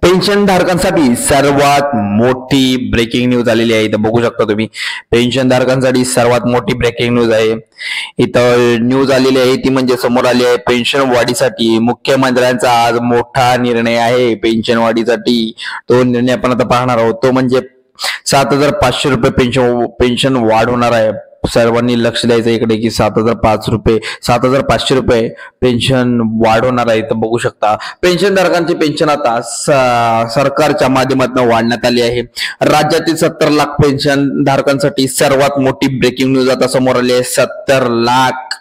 Pension धारकांसाठी सर्वात मोठी ब्रेकिंग न्यूज आलेली आहे. इथं बघू शकता तुम्ही, पेन्शन धारकांसाठी सर्वात मोठी ब्रेकिंग न्यूज आहे. इथं न्यूज आलेली आहे ती म्हणजे समोर आली आहे, पेन्शन वाढीसाठी मुख्यमंत्र्यांचा आज मोठा निर्णय आहे. पेन्शन वाढीसाठी तो निर्णय आपण आता पाहणार आहोत. तो म्हणजे 7,500 रुपये पेन्शन वाढ होणार आहे. सर्वांनी लक्ष द्यायचं इकडे की 7,500 रुपये पेन्शन वाढ होणार आहे. तर बघू शकता, पेन्शनधारकांची पेन्शन आता सरकारच्या माध्यमातून वाढण्यात आली आहे. राज्यातील 70 लाख पेन्शन धारकांसाठी सर्वात मोठी ब्रेकिंग न्यूज आता समोर आली आहे. 70 लाख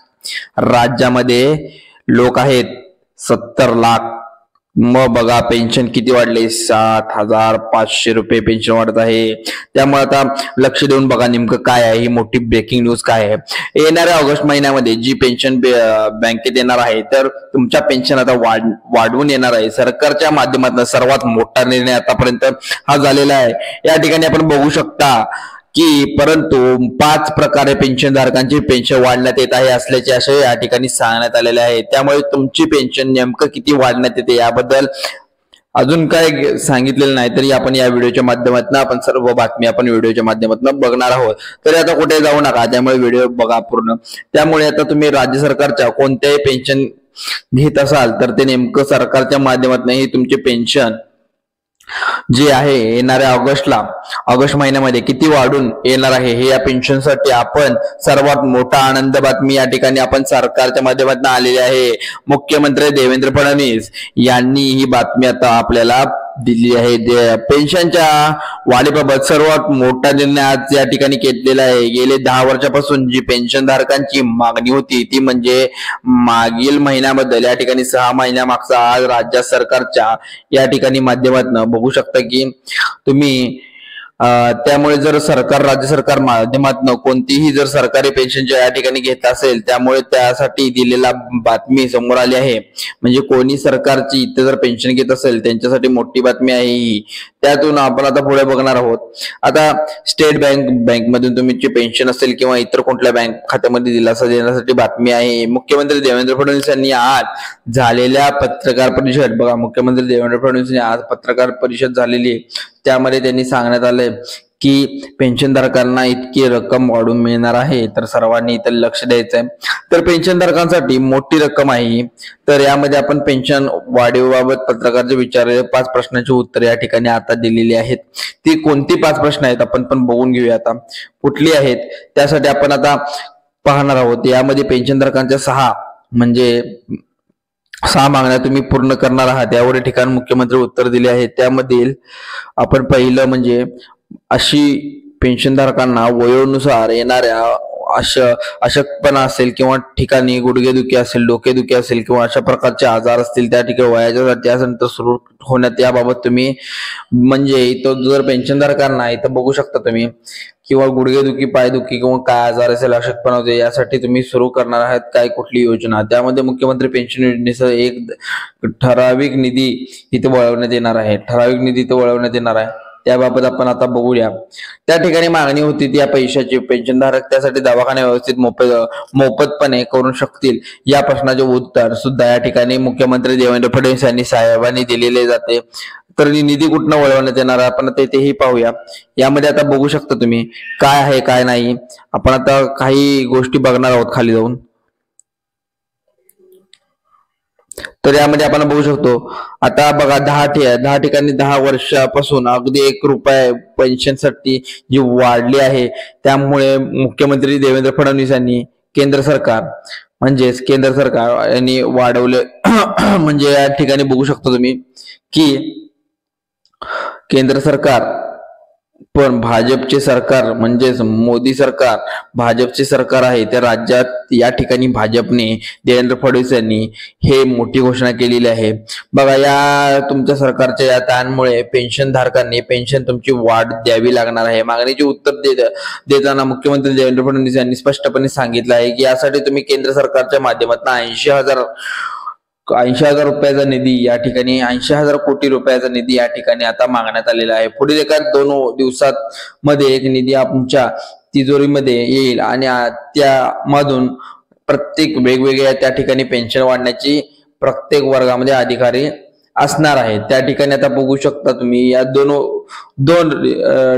राज्यामध्ये लोक आहेत, 70 लाख. मग बघा पेन्शन किती वाढले, 7,500 रुपये पेन्शन वाढत आहे. त्यामुळे आता लक्ष देऊन बघा नेमकं काय आहे, ही मोठी ब्रेकिंग न्यूज काय आहे. येणाऱ्या ऑगस्ट महिन्यामध्ये जी पेन्शन बँकेत येणार आहे, तर तुमच्या पेन्शन आता वाढवून येणार आहे. सरकारच्या माध्यमातून सर्वात मोठा निर्णय आतापर्यंत हा झालेला आहे. या ठिकाणी आपण बघू शकता की परंतु 5 प्रकारे पेन्शनधारकांची पेन्शन वाढण्यात येत आहे असल्याचे असे या ठिकाणी सांगण्यात आलेले आहे. त्यामुळे तुमची पेन्शन नेमकं किती वाढण्यात येते याबद्दल अजून काय सांगितलेलं नाही, तरी आपण या व्हिडिओच्या माध्यमातून आपण सर्व बातमी आपण व्हिडिओच्या माध्यमातून बघणार आहोत. तरी आता कुठे जाऊ नका, त्यामुळे व्हिडिओ बघा पूर्ण. त्यामुळे आता तुम्ही राज्य सरकारच्या कोणत्याही पेन्शन घेत असाल तर ते नेमकं सरकारच्या माध्यमातून ही तुमचे पेन्शन जे आहे येणाऱ्या ऑगस्ट महिन्यामध्ये किती वाढून येणार आहे, हे या पेन्शनसाठी आपण सर्वात मोठा आनंद बातमी या ठिकाणी आपण सरकारच्या माध्यमातून आलेली आहे. मुख्यमंत्री देवेंद्र फडणवीस यांनी ही बातमी आता आपल्याला दिली आहे. पेन्शनच्या वाढीबाबत सर्वात मोठा निर्णय आज या ठिकाणी घेतलेला आहे. गेले 10 वर्षापासून जी पेन्शनधारकांची मागणी होती ती म्हणजे मागील महिन्याबद्दल या ठिकाणी 6 महिन्यामागचा आज राज्य सरकारच्या या ठिकाणी माध्यमातून बघू शकता की तुम्ही त्यामुळे जर राज्य सरकार माध्यमातून कोणतीही जर सरकारी पेन्शन या ठिकाणी घेत असेल, त्यामुळे त्यासाठी दिलेला बातमी समोर आली आहे. म्हणजे कोणी सरकारची इथे जर पेन्शन घेत असेल त्यांच्यासाठी मोठी बातमी आहे ही. त्यातून आपण आता पुढे बघणार आहोत. आता स्टेट बँकमधून तुमची पेन्शन असेल किंवा इतर कुठल्या बँक खात्यामध्ये दिलासा देण्यासाठी बातमी आहे. मुख्यमंत्री देवेंद्र फडणवीस यांनी आज झालेल्या पत्रकार परिषद, बघा मुख्यमंत्री देवेंद्र फडणवीस यांनी आज पत्रकार परिषद झालेली आहे, त्यामध्ये त्यांनी सांगण्यात आलंय की पेन्शनधारकांना इतकी रक्कम वाढून मिळणार आहे, तर सर्वांनी इथं लक्ष द्यायचंय. तर पेन्शनधारकांसाठी मोठी रक्कम आहे. तर यामध्ये आपण पेन्शन वाढीबाबत पत्रकारचे विचारलेले 5 प्रश्नांची उत्तरे या ठिकाणी आता दिलेली आहेत. ती कोणती 5 प्रश्न आहेत आपण पण बघून घेऊया आता कुठली आहेत, त्यासाठी आपण आता पाहणार आहोत. यामध्ये पेन्शनधारकांच्या 6 मागण्या तुम्ही पूर्ण करणार आहात यावर या ठिकाणी मुख्यमंत्री उत्तर दिले आहेत. त्यामधील आपण पहिलं म्हणजे अशी पेन्शनधारकांना वयोनुसार येणाऱ्या अशक्तपणा असेल किंवा ठिकाणी गुडघेदुखी असेल, डोकेदुखी असेल किंवा अशा प्रकारचे आजार असतील त्या ठिकाणी वयाच्या त्यानंतर सुरू होण्यात याबाबत तुम्ही म्हणजे इथं जर पेन्शनधारकांना इथं बघू शकता तुम्ही किंवा गुडघेदुखी, पायदुखी किंवा काय आजार असेल, अशक्तपणा होते, यासाठी तुम्ही सुरू करणार आहात काय कुठली योजना. त्यामध्ये मुख्यमंत्री पेन्शन योजनेसह एक ठराविक निधी इथे वळवण्यात येणार आहे. त्याबाबत आपण आता बघूया. त्या ठिकाणी मागणी होती त्या पैशाची, पेन्शनधारक त्यासाठी दवाखाने व्यवस्थित मोफतपणे करू शकतील या प्रश्नाचे उत्तर सुद्धा या ठिकाणी मुख्यमंत्री देवेंद्र फडणवीस यांनी साहेबांनी दिलेले जाते. तर निधी कुठनं वळवण्यात येणार आपण तेही पाहूया. यामध्ये आता बघू शकता तुम्ही काय आहे काय नाही. आपण आता काही गोष्टी बघणार आहोत खाली जाऊन. तर यामध्ये आपण बघू शकतो आता बघा 10 ठिकाणी 10 वर्षापासून अगदी 1 रुपया पेन्शनसाठी जी वाढली आहे, त्यामुळे मुख्यमंत्री देवेंद्र फडणवीस यांनी केंद्र सरकार यांनी वाढवले. म्हणजे या ठिकाणी बघू शकता तुम्ही की केंद्र सरकार पण भाजपचे सरकार म्हणजेच मोदी सरकार भाजपचे सरकार आहे. त्या राज्यात या ठिकाणी भाजपने देवेंद्र फडणवीस यांनी हे मोठी घोषणा केलेली आहे. बघा या तुमच्या सरकारच्या या ताणामुळे पेन्शनधारकांनी पेन्शन तुमची वाढ द्यावी लागणार आहे. मागणीचे उत्तर देताना मुख्यमंत्री देवेंद्र फडणवीस यांनी स्पष्टपणे सांगितलं आहे की यासाठी तुम्ही केंद्र सरकारच्या माध्यमातून 80,000 रुपयाचा निधी या ठिकाणी 80,000 कोटी रुपयाचा निधी या ठिकाणी आता मागण्यात आलेला आहे. पुढील 1-2 दिवसांमध्ये एक निधी आमच्या तिजोरीमध्ये येईल आणि त्यामधून प्रत्येक वेगवेगळ्या त्या ठिकाणी पेन्शन वाढण्याची प्रत्येक वर्गामध्ये अधिकारी असणार आहे। त्या ठिकाणी आता बघू शकता तुम्ही या दोन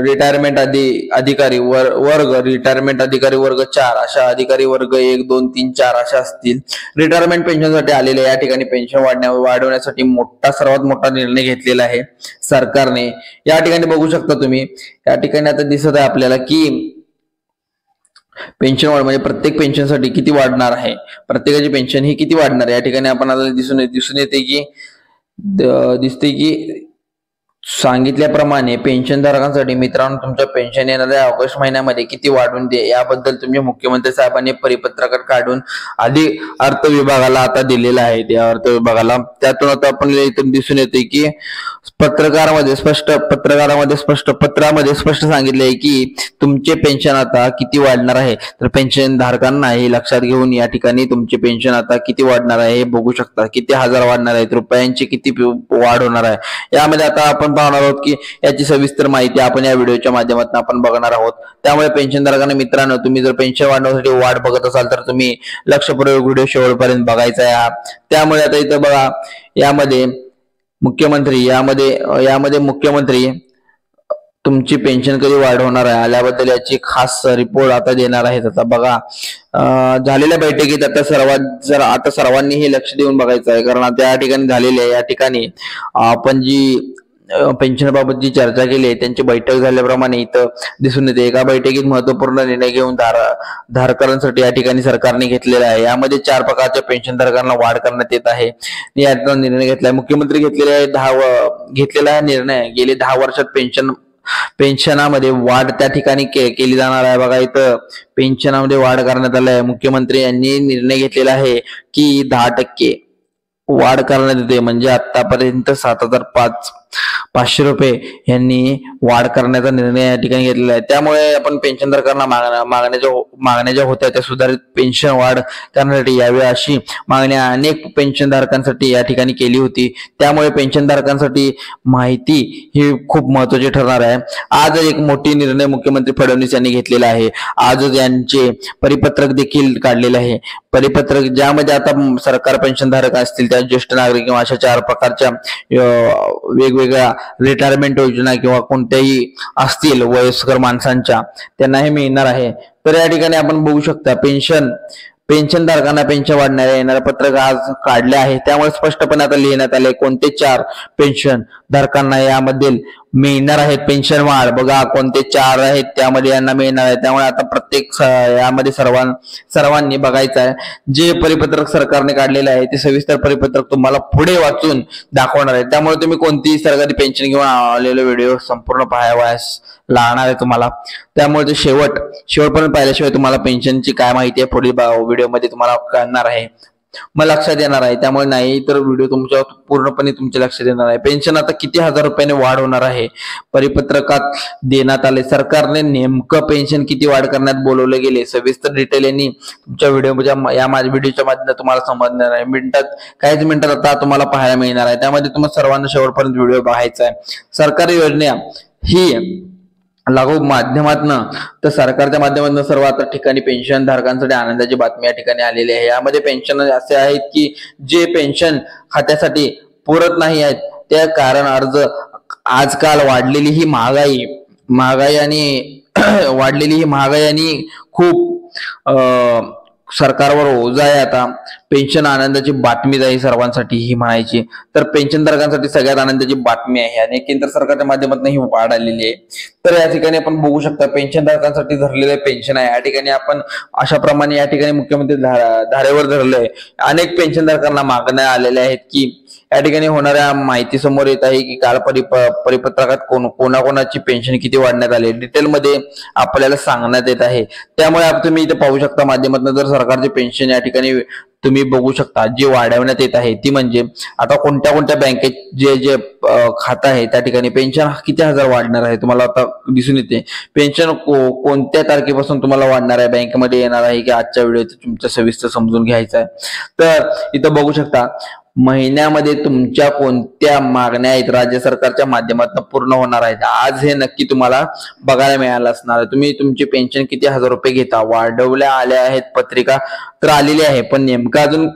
रिटायरमेंट अधिकारी वर्ग, रिटायरमेंट अधिकारी वर्ग 4 अशा अधिकारी वर्ग 1 2 3 4 अशा असतील रिटायरमेंट पेन्शनसाठी आलेले। या ठिकाणी पेन्शन वाढवण्यासाठी सर्वात मोठा निर्णय घेतलेला आहे सरकारने। या ठिकाणी बघू शकता तुम्ही, या ठिकाणी आता दिसत आहे आपल्याला की पेन्शन वाढ म्हणजे प्रत्येक पेन्शनसाठी किती वाढणार आहे, प्रत्येकाची पेन्शन ही किती वाढणार आहे। या ठिकाणी आपण आता दिसून येते की दिसते की सांगितल्याप्रमाणे पेन्शनधारकांसाठी मित्रांनो तुमच्या पेन्शन येणाऱ्या ऑगस्ट महिन्यामध्ये किती वाढवून दे याबद्दल तुमचे मुख्यमंत्री साहेबांनी परिपत्रक काढून आधी अर्थ विभागाला आता दिलेला आहे। त्या अर्थ विभागाला त्यातून आता आपण इथून दिसून येते की पत्रामध्ये स्पष्ट सांगितले आहे की तुमचे पेन्शन आता किती वाढणार आहे। तर पेन्शन धारकांना हे लक्षात घेऊन या ठिकाणी तुमचे पेन्शन आता किती वाढणार आहे हे बघू शकता, किती हजार वाढणार आहेत, रुपयांची किती वाढ होणार आहे। यामध्ये आता आपण पाहणार आहोत की याची सविस्तर माहिती आपण या व्हिडिओच्या माध्यमातून आपण बघणार आहोत। त्यामुळे पेन्शनधारकांना मित्रांनो तुम्ही जर पेन्शन वाढवण्यासाठी वाट बघत असाल तर तुम्ही लक्षपूर्वक व्हिडिओ शेवटपर्यंत बघायचा आहे। त्यामुळे आता इथं बघा यामध्ये मुख्यमंत्री तुमची पेन्शन कधी वाढवणार आहे आल्याबद्दल याची खास रिपोर्ट आता देणार आहेत। आता बघा झालेल्या बैठकीत आता सर्वांनी हे लक्ष देऊन बघायचं आहे, कारण त्या ठिकाणी झालेल्या या ठिकाणी आपण जी पेन्शनबाबत जी चर्चा केली आहे त्यांची बैठक झाल्याप्रमाणे इथं दिसून येते। एका बैठकीत महत्वपूर्ण निर्णय घेऊन धारकांसाठी या ठिकाणी सरकारने घेतलेला आहे। यामध्ये 4 प्रकारच्या पेन्शनधारकांना वाढ करण्यात येत आहे। याचा निर्णय घेतलाय मुख्यमंत्री घेतलेला निर्णय गेले 10 वर्षात पेन्शनामध्ये वाढ त्या ठिकाणी केली जाणार आहे। बघा इथं पेन्शनामध्ये वाढ करण्यात आली आहे। मुख्यमंत्री यांनी निर्णय घेतलेला आहे की 10% वाढ करण्यात येते, म्हणजे आतापर्यंत 7,500 रुपये यांनी वाढ करण्याचा निर्णय या ठिकाणी घेतलेला आहे। त्यामुळे आपण पेन्शनधारकांना मागण्या ज्या होत्या त्या सुधारित पेन्शन वाढ करण्यासाठी यावी अशी मागणी अनेक पेन्शनधारकांसाठी या ठिकाणी केली होती। त्यामुळे पेन्शनधारकांसाठी माहिती ही खूप महत्त्वाची ठरणार आहे। आज एक मोठी निर्णय मुख्यमंत्री फडणवीस यांनी घेतलेला आहे। आजच यांचे परिपत्रक देखील काढलेले आहे। परिपत्रक ज्यामध्ये आता सरकार पेन्शनधारक असतील त्या ज्येष्ठ नागरिक किंवा अशा 4 प्रकारच्या वेगवेगळ्या रिटायरमेंट योजना किंवा कोणत्याही असतील वयस्कर माणसांच्या त्यांना हे मिळणार आहे। तर या ठिकाणी आपण बघू शकता पेन्शनधारकांना पेन्शन वाढणारे येणारे पत्रक आज काढले आहे। त्यामुळे स्पष्टपणे आता लिहिण्यात आले कोणते 4 पेन्शन धारकांना यामध्ये मिळणार आहेत पेन्शन वाढ। बघा कोणते 4 आहेत त्यामध्ये यांना मिळणार आहे। त्यामुळे आता प्रत्येक यामध्ये सर्वांनी बघायचं आहे। जे परिपत्रक सरकारने काढलेले आहे ते सविस्तर परिपत्रक तुम्हाला पुढे वाचून दाखवणार आहे। त्यामुळे तुम्ही कोणतीही सरकारी पेन्शन किंवा आलेले व्हिडिओ संपूर्ण पाहावयास लागणार आहे तुम्हाला। त्यामुळे ते शेवटपर्यंत पाहिल्याशिवाय तुम्हाला पेन्शनची काय माहिती आहे पुढील व्हिडिओमध्ये तुम्हाला कळणार आहे, मग लक्षात येणार आहे। त्यामुळे नाही तर व्हिडिओ तुमच्या पूर्णपणे तुमच्या लक्षात येणार आहे। पेन्शन आता किती हजार रुपयाने वाढ होणार आहे परिपत्रकात देण्यात आले। सरकारने नेमकं पेन्शन किती वाढ करण्यात बोलवले गेले सविस्तर डिटेल यांनी तुमच्या माझ्या व्हिडिओच्या माध्यमातून तुम्हाला समजणार आहे। काहीच मिनिटात आता तुम्हाला पाहायला मिळणार आहे। त्यामध्ये तुम्हाला सर्वांना शेवटपर्यंत व्हिडिओ बघायचा आहे। सरकारी योजना ही लागू माध्यमातून तर सरकारच्या माध्यमातून सर्व आता ठिकाणी पेन्शन धारकांसाठी आनंदाची बातमी या ठिकाणी आलेली आहे। यामध्ये पेन्शन असे आहेत की जे पेन्शन खात्यासाठी पुरत नाही आहेत त्या कारण आजकाल वाढलेली ही महागाई आणि खूप सरकारवर ओझा आहे। आता पेन्शन आनंदाची बातमीच आहे सर्वांसाठी ही म्हणायची तर पेन्शनधारकांसाठी सगळ्यात आनंदाची बातमी आहे आणि केंद्र सरकारच्या माध्यमातून ही वाढ आलेली आहे। तर या ठिकाणी आपण बघू शकता पेन्शनधारकांसाठी धरलेले पेन्शन आहे। या ठिकाणी आपण अशा प्रमाणे या ठिकाणी मुख्यमंत्री धारेवर धरले अनेक पेन्शनधारकांना मागण्या आलेल्या आहेत की या ठिकाणी होणाऱ्या माहिती समोर येत आहे की काल परिपत्रकात कोणाकोणाची पेन्शन किती वाढण्यात आले डिटेलमध्ये आपल्याला सांगण्यात येत आहे। त्यामुळे तुम्ही इथे पाहू शकता माध्यमातून जर सरकारची पेन्शन या ठिकाणी तुम्ही बघू शकता जी वाढवण्यात येत आहे ती म्हणजे आता कोणत्या बँकेत जे खातं आहे त्या ठिकाणी पेन्शन किती हजार वाढणार आहे तुम्हाला आता दिसून येते। पेन्शन कोणत्या तारखेपासून तुम्हाला वाढणार आहे बँकेमध्ये येणार आहे की आजच्या व्हिडिओत तुमच्या सविस्तर समजून घ्यायचं आहे। तर इथं बघू शकता महिन्यामध्ये तुमच्या कोणत्या मागण्या आहेत राज्य सरकारच्या माध्यमातून पूर्ण होणार आहेत आज हे नक्की तुम्हाला बघायला मिळालं असणार आहे। तुम्ही तुमची पेन्शन किती हजार रुपये घेता वाढवल्या आल्या आहेत पत्रिका तर आलेली आहे, पण नेमकं अजून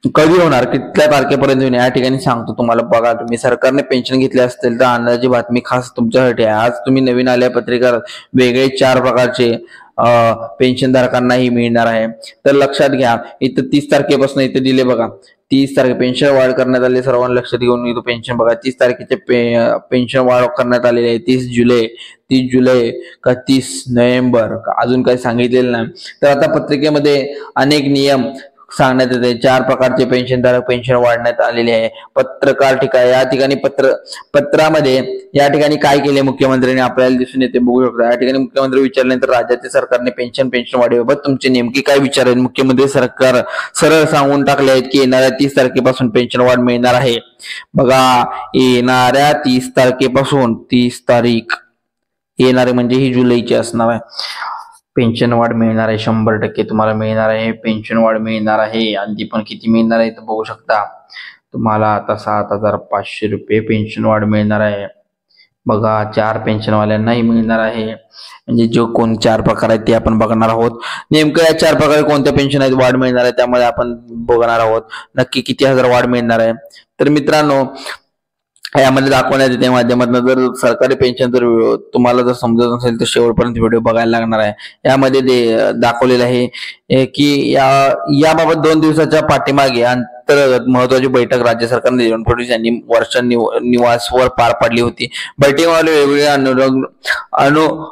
कधी होणार, कुठल्या तारखेपर्यंत होईल या ठिकाणी सांगतो तुम्हाला. बघा, तुम्ही सरकारने पेन्शन घेतले असतील तर आनंदाची बातमी खास तुमच्यासाठी आहे. आज तुम्ही नवीन आल्या पत्रिका वेगळे 4 प्रकारचे पेन्शन धारकांनाही मिळणार आहे. तर लक्षात घ्या, इथं 30 तारखेपासून इथे दिले बघा, 30 तारखे पेन्शन वाढ करण्यात आली. सर्वांना लक्षात घेऊन इथं पेन्शन बघा, 30 तारखेचे पेन्शन वाढ करण्यात आलेली आहे. 30 जुलै का 30 नोव्हेंबर अजून काही सांगितलेलं नाही. तर आता पत्रिकेमध्ये अनेक नियम सांगण्यात येते. 4 प्रकारचे पेन्शनधारक पेन्शन वाढण्यात आलेले आहे. पत्रकार ठिकाणी या ठिकाणी पत्रामध्ये या ठिकाणी काय केले मुख्यमंत्र्यांनी आपल्याला दिसून येते, बघू शकता. या ठिकाणी मुख्यमंत्री विचारल्यानंतर राज्याच्या सरकारने पेन्शन वाढीबाबत तुमचे नेमके काय विचार आहेत. मुख्यमंत्री सरकार सरळ सांगून टाकले आहेत की येणाऱ्या 30 तारखेपासून पेन्शन वाढ मिळणार आहे. बघा, येणाऱ्या 30 तारखेपासून 30 तारीख येणारे म्हणजे ही जुलैची असणार आहे. पेन्शन वाढ मिळणार आहे, 100% तुम्हाला मिळणार आहे. पेन्शन वाढ मिळणार आहे आणि ती पण किती मिळणार आहे तर बघू शकता. तुम्हाला आता 7,500 रुपये पेन्शन वाढ मिळणार आहे. बघा, 4 पेन्शनवाल्यांनाही मिळणार आहे. म्हणजे जो कोण 4 प्रकार आहेत ते आपण बघणार आहोत. नेमकं या 4 प्रकारे कोणत्या पेन्शन आहेत वाढ मिळणार आहे त्यामध्ये आपण बघणार आहोत. नक्की किती हजार वाढ मिळणार आहे. तर मित्रांनो, यामध्ये दाखवण्यात येते माध्यमातून. जर सरकारी पेन्शन जर तुम्हाला जर समजत नसेल तर शेवटपर्यंत व्हिडिओ बघायला लागणार आहे. यामध्ये दाखवलेलं आहे की याबाबत 2 दिवसाच्या पाठीमागे अंतर्गत महत्वाची बैठक राज्य सरकारने देवेंद्र फडणवीस यांनी वर्षा निवासवर पार पाडली होती. बैठकीमध्ये वेगवेगळ्या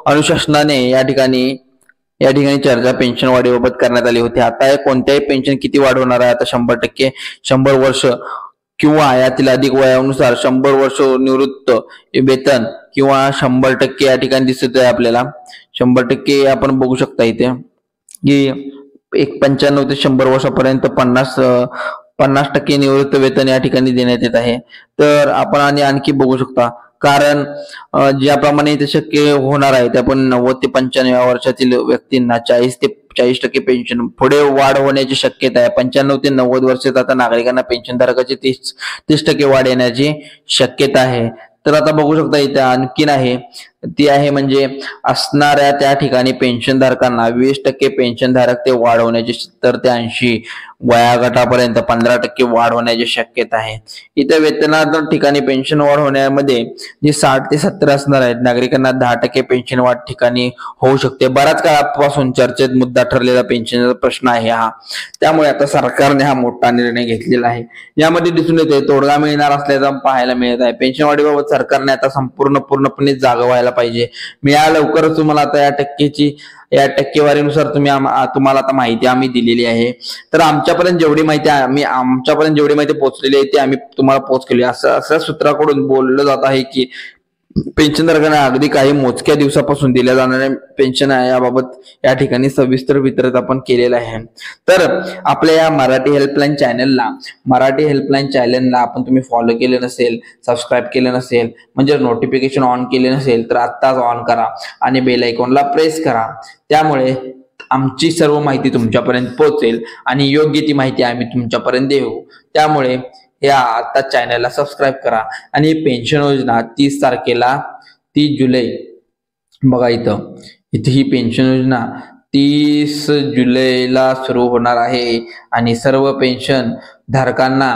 अनुशासनाने या ठिकाणी चर्चा पेन्शन वाढीबाबत करण्यात आली होती. आता कोणत्याही पेन्शन किती वाढ होणार आहे. आता 100%, 100 वर्ष किंवा यातील अधिक वयानुसार 100 वर्ष निवृत्त वेतन किंवा 100% या ठिकाणी दिसत आहे आपल्याला. 100% आपण बघू शकता इथे की 95 ते 100 वर्षापर्यंत 50% निवृत्त वेतन या ठिकाणी देण्यात येत आहे. तर आपण आणखी बघू शकता, कारण ज्याप्रमाणे इथे शक्य होणार आहे त्या पण 90 ते 95 वर्षातील व्यक्तींना 40 ते 40% पेन्शन पुढे वाढ होण्याची शक्यता आहे. 95 ते 90 वर्षात आता नागरिकांना पेन्शनधारकाची 30% वाढ येण्याची शक्यता आहे. तर आता बघू शकता इथे आणखीन आहे, ती आहे म्हणजे असणाऱ्या त्या ठिकाणी पेन्शनधारकांना 20% पेन्शनधारक ते वाढवण्याची 70 ते 80 वयागटापर्यंत 15% वाढ होण्याची शक्यता आहे. इथे वेतनात ठिकाणी पेन्शन वाढ होण्यामध्ये जी 60 ते 70 असणार आहेत नागरिकांना 10% पेन्शन वाढ ठिकाणी होऊ शकते. बऱ्याच काळापासून चर्चेत मुद्दा ठरलेला पेन्शनचा प्रश्न आहे हा. त्यामुळे आता सरकारने हा मोठा निर्णय घेतलेला आहे. यामध्ये दिसून येते तोडगा मिळणार असल्याचा पाहायला मिळत आहे. पेन्शन वाढीबाबत सरकारने आता पूर्णपणे जागा व्हायला पाहिजे. मिळाल्या लवकरच तुम्हाला आता या टक्केवारीनुसार तुम्हाला आता माहिती आम्ही दिलेली आहे. तर आमच्यापर्यंत जेवढी माहिती पोहोचलेली आहे ती आम्ही तुम्हाला पोहोच केली. असं सूत्राकडून बोललं जात आहे की पेन्शनधारकांना अगदी काही मोजक्या दिवसापासून दिल्या जाणाऱ्या पेन्शन याबाबत या ठिकाणी सविस्तर वितरण आपण केलेलं आहे. तर आपल्या या मराठी हेल्पलाईन चॅनलला आपण तुम्ही फॉलो केले नसेल, सबस्क्राईब केले नसेल, म्हणजे नोटिफिकेशन ऑन केले नसेल तर आत्ताच ऑन करा आणि बेल आयकॉनला प्रेस करा. त्यामुळे आमची सर्व माहिती तुमच्यापर्यंत पोहोचेल आणि योग्य ती माहिती आम्ही तुमच्यापर्यंत देऊ. त्यामुळे या आता चॅनलला सबस्क्राईब करा. आणि पेन्शन योजना 30 जुलै बघा, इथे ही पेन्शन योजना 30 जुलैला सुरू होणार आहे आणि सर्व पेन्शन धारकांना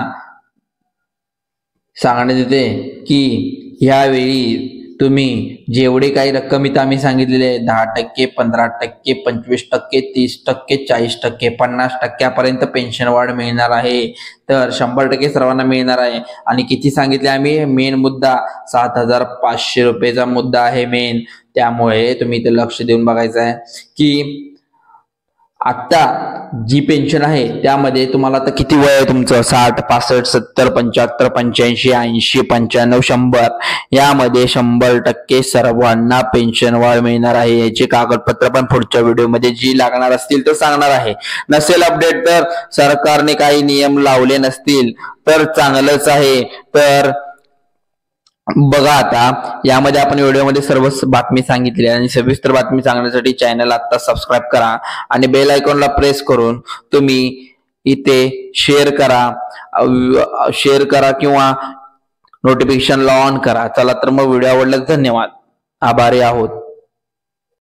सांगण्यात येते की यावेळी तुम्ही जेवढे काही रक्कम इथं आम्ही सांगितलेले आहे 10%, 15%, 25%, 30%, 40%, 50% पर्यंत पेन्शन वाढ मिळणार आहे. तर 100% सर्वांना मिळणार आहे. आणि किती सांगितले आम्ही, मेन मुद्दा 7,500 रुपयेचा मुद्दा आहे मेन. त्यामुळे तुम्ही इथे लक्ष देऊन बघायचं आहे की आता जी पेन्शन आहे त्यामध्ये तुम्हाला आता किती वय आहे तुमचं, 60, 65, 70, 75, 85, 80, 95, 100 यामध्ये 100% सर्वांना पेन्शन वाढ मिळणार आहे. याचे कागदपत्र पण पुढच्या व्हिडिओमध्ये जी लागणार असतील तर सांगणार आहे. नसेल अपडेट तर सरकारने काही नियम लावले नसतील तर चांगलंच आहे. तर बघा, आता यामध्ये आपण व्हिडिओमध्ये सर्व बातमी सांगितली आणि सविस्तर बातमी सांगण्यासाठी चॅनल आता सबस्क्राईब करा आणि बेल आयकॉनला प्रेस करून तुम्ही इथे शेअर करा किंवा नोटिफिकेशनला ऑन करा. चला तर मग व्हिडिओ आवडल्यास धन्यवाद, आभारी आहोत.